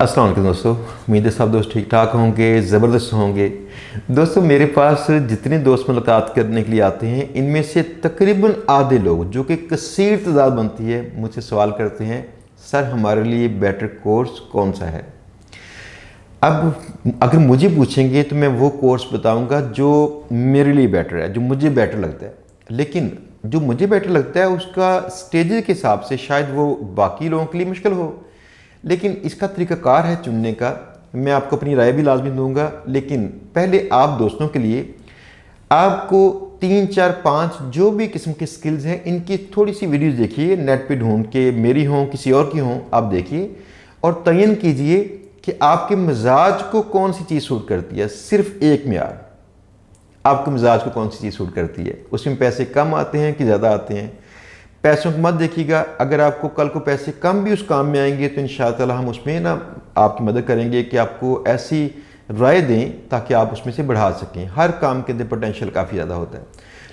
अस्सलाम वालेकुम दोस्तों, उम्मीद है सब दोस्त ठीक ठाक होंगे, ज़बरदस्त होंगे। दोस्तों मेरे पास जितने दोस्त मुलाकात करने के लिए आते हैं, इनमें से तकरीबन आधे लोग, जो कि कसीर तादाद बनती है, मुझसे सवाल करते हैं सर हमारे लिए बेटर कोर्स कौन सा है। अब अगर मुझे पूछेंगे तो मैं वो कोर्स बताऊंगा जो मेरे लिए बेटर है, जो मुझे बेटर लगता है। लेकिन जो मुझे बेटर लगता है उसका स्टेजेस के हिसाब से शायद वो बाकी लोगों के लिए मुश्किल हो, लेकिन इसका तरीक़ाकार है चुनने का। मैं आपको अपनी राय भी लाजमी दूंगा, लेकिन पहले आप दोस्तों के लिए आपको 3 4 5 जो भी किस्म के स्किल्स हैं इनकी थोड़ी सी वीडियोस देखिए, नेट पे ढूंढ के, मेरी हों किसी और की हों, आप देखिए और तयन कीजिए कि आपके मिजाज को कौन सी चीज़ सूट करती है। सिर्फ एक म्यार, आपके मिजाज को कौन सी चीज़ सूट करती है। उसमें पैसे कम आते हैं कि ज़्यादा आते हैं। पैसों को मत देखिएगा, अगर आपको कल को पैसे कम भी उस काम में आएंगे तो इंशाअल्लाह हम उसमें ना आपकी मदद करेंगे कि आपको ऐसी राय दें ताकि आप उसमें से बढ़ा सकें। हर काम के अंदर पोटेंशियल काफ़ी ज़्यादा होता है,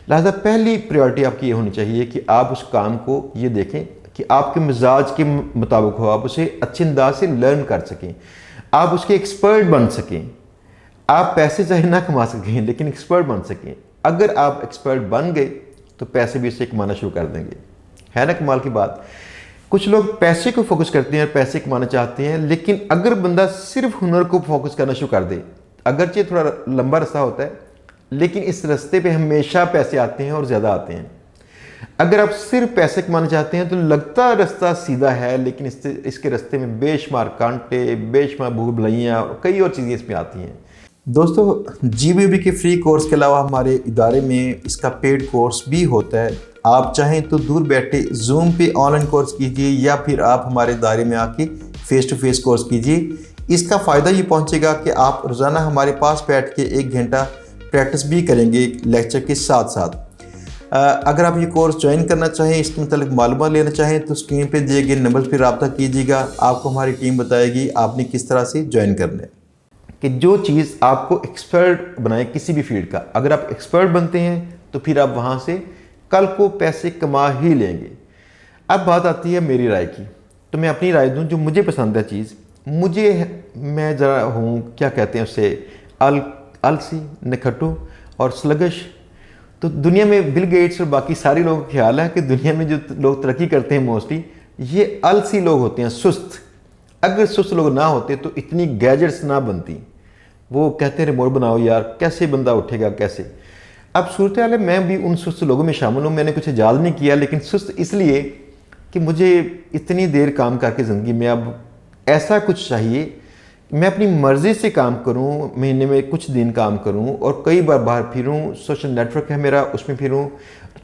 लिहाजा पहली प्रायोरिटी आपकी ये होनी चाहिए कि आप उस काम को ये देखें कि आपके मिजाज के मुताबिक हो, आप उसे अच्छे अंदाज से लर्न कर सकें, आप उसके एक्सपर्ट बन सकें। आप पैसे चाहे ना कमा सकें लेकिन एक्सपर्ट बन सकें। अगर आप एक्सपर्ट बन गए तो पैसे भी उससे कमाना शुरू कर देंगे। है ना कमाल की बात। कुछ लोग पैसे को फोकस करते हैं और पैसे कमाना चाहते हैं, लेकिन अगर बंदा सिर्फ हुनर को फोकस करना शुरू कर दे, अगरचे थोड़ा लंबा रास्ता होता है लेकिन इस रास्ते पे हमेशा पैसे आते हैं और ज़्यादा आते हैं। अगर आप सिर्फ पैसे कमाना चाहते हैं तो लगता रास्ता सीधा है, लेकिन इसके रास्ते में बेशुमार कांटे, बेशुमार भूल भुलैयाँ और कई और चीज़ें इसमें आती हैं। दोस्तों GBB के फ्री कोर्स के अलावा हमारे इदारे में इसका पेड कोर्स भी होता है। आप चाहें तो दूर बैठे जूम पे ऑनलाइन कोर्स कीजिए या फिर आप हमारे दायरे में आके फेस टू फेस कोर्स कीजिए। इसका फ़ायदा ये पहुंचेगा कि आप रोज़ाना हमारे पास बैठ के 1 घंटा प्रैक्टिस भी करेंगे लेक्चर के साथ साथ। अगर आप ये कोर्स ज्वाइन करना चाहें, इसके मतलब मालूमात लेना चाहें तो स्क्रीन पे दिए गए नंबर पर रब्ता कीजिएगा। आपको हमारी टीम बताएगी आपने किस तरह से ज्वाइन करना है। कि जो चीज़ आपको एक्सपर्ट बनाए किसी भी फील्ड का, अगर आप एक्सपर्ट बनते हैं तो फिर आप वहाँ से कल को पैसे कमा ही लेंगे। अब बात आती है मेरी राय की, तो मैं अपनी राय दूं जो मुझे पसंद है चीज़। मैं ज़रा हूँ, क्या कहते हैं उससे, आलसी, नखट्टू और स्लगिश। तो दुनिया में बिल गेट्स और बाकी सारे लोगों का ख्याल है कि दुनिया में जो लोग तरक्की करते हैं मोस्टली ये आलसी लोग होते हैं, सुस्त। अगर सुस्त लोग ना होते तो इतनी गैजेट्स ना बनती। वो कहते हैं रिमोट बनाओ यार, कैसे बंदा उठेगा कैसे। अब सूरत हाल है, मैं भी उन सुस्त लोगों में शामिल हूँ। मैंने कुछ ईजाद नहीं किया, लेकिन सुस्त इसलिए कि मुझे इतनी देर काम करके ज़िंदगी में अब ऐसा कुछ चाहिए, मैं अपनी मर्ज़ी से काम करूँ, महीने में कुछ दिन काम करूँ और कई बार बाहर फिरूँ। सोशल नेटवर्क है मेरा, उसमें फिरूँ,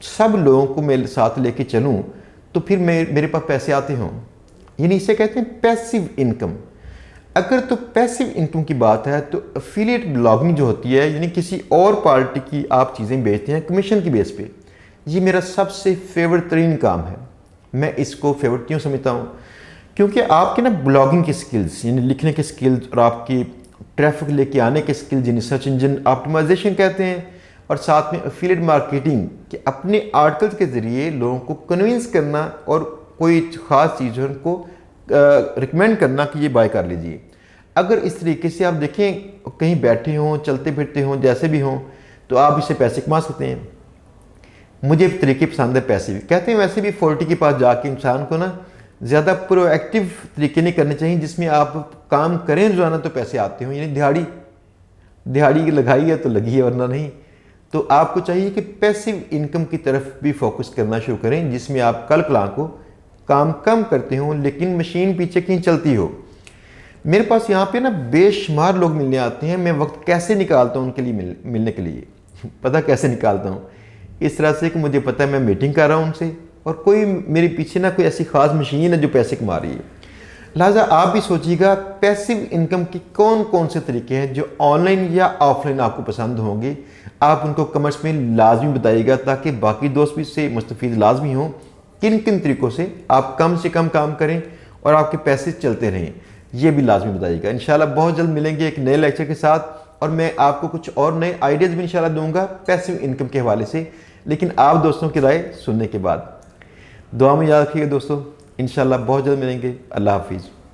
सब लोगों को मेरे साथ लेके चलूँ तो फिर मेरे पास पैसे आते हों। यानी इसे कहते हैं पैसिव इनकम। अगर तो पैसिव इनकम की बात है तो एफिलिएट ब्लॉगिंग जो होती है, यानी किसी और पार्टी की आप चीज़ें बेचते हैं कमीशन की बेस पे, ये मेरा सबसे फेवरेट तरीन काम है। मैं इसको फेवरेट क्यों समझता हूँ? क्योंकि आपके ना ब्लॉगिंग के स्किल्स, यानी लिखने के स्किल्स और आपकी ट्रैफिक लेके आने के स्किल्स, जिन्हें सर्च इंजन ऑप्टिमाइजेशन कहते हैं, और साथ में एफिलिएट मार्केटिंग कि अपने आर्टिकल्स के ज़रिए लोगों को कन्विंस करना और कोई ख़ास चीज़ों को रिकमेंड करना कि ये बाय कर लीजिए। अगर इस तरीके से आप देखें, कहीं बैठे हों, चलते फिरते हों, जैसे भी हों, तो आप इससे पैसे कमा सकते हैं। मुझे तरीके पसंद है पैसे भी। कहते हैं वैसे भी 40 के पास जाके इंसान को ना ज़्यादा प्रोएक्टिव तरीके नहीं करने चाहिए जिसमें आप काम करें रोज़ाना तो पैसे आते हों। यानी दिहाड़ी लगाई है तो लगी है, वरना नहीं। तो आपको चाहिए कि पैसिव इनकम की तरफ भी फोकस करना शुरू करें, जिसमें आप कल कला को काम कम करते हो लेकिन मशीन पीछे कहीं चलती हो। मेरे पास यहाँ पे ना बेशुमार लोग मिलने आते हैं। मैं वक्त कैसे निकालता हूँ उनके लिए मिलने के लिए? पता कैसे निकालता हूँ? इस तरह से कि मुझे पता है मैं मीटिंग कर रहा हूँ उनसे और कोई मेरे पीछे ना कोई ऐसी ख़ास मशीन है जो पैसे कमा रही है। लिहाजा आप भी सोचिएगा पैसिव इनकम के कौन कौन से तरीके हैं जो ऑनलाइन या ऑफलाइन आपको पसंद होंगे। आप उनको कमेंट्स में लाजमी बताइएगा ताकि बाकी दोस्त भी इससे मुस्तफ़ीद लाजमी हों। किन किन तरीक़ों से आप कम से कम काम करें और आपके पैसे चलते रहें, ये भी लाजमी बताइएगा। इंशाल्लाह बहुत जल्द मिलेंगे एक नए लेक्चर के साथ और मैं आपको कुछ और नए आइडियाज़ भी इंशाल्लाह दूंगा पैसिव इनकम के हवाले से, लेकिन आप दोस्तों की राय सुनने के बाद। दुआ में याद रखिएगा दोस्तों, इंशाल्लाह बहुत जल्द मिलेंगे। अल्लाह हाफिज़।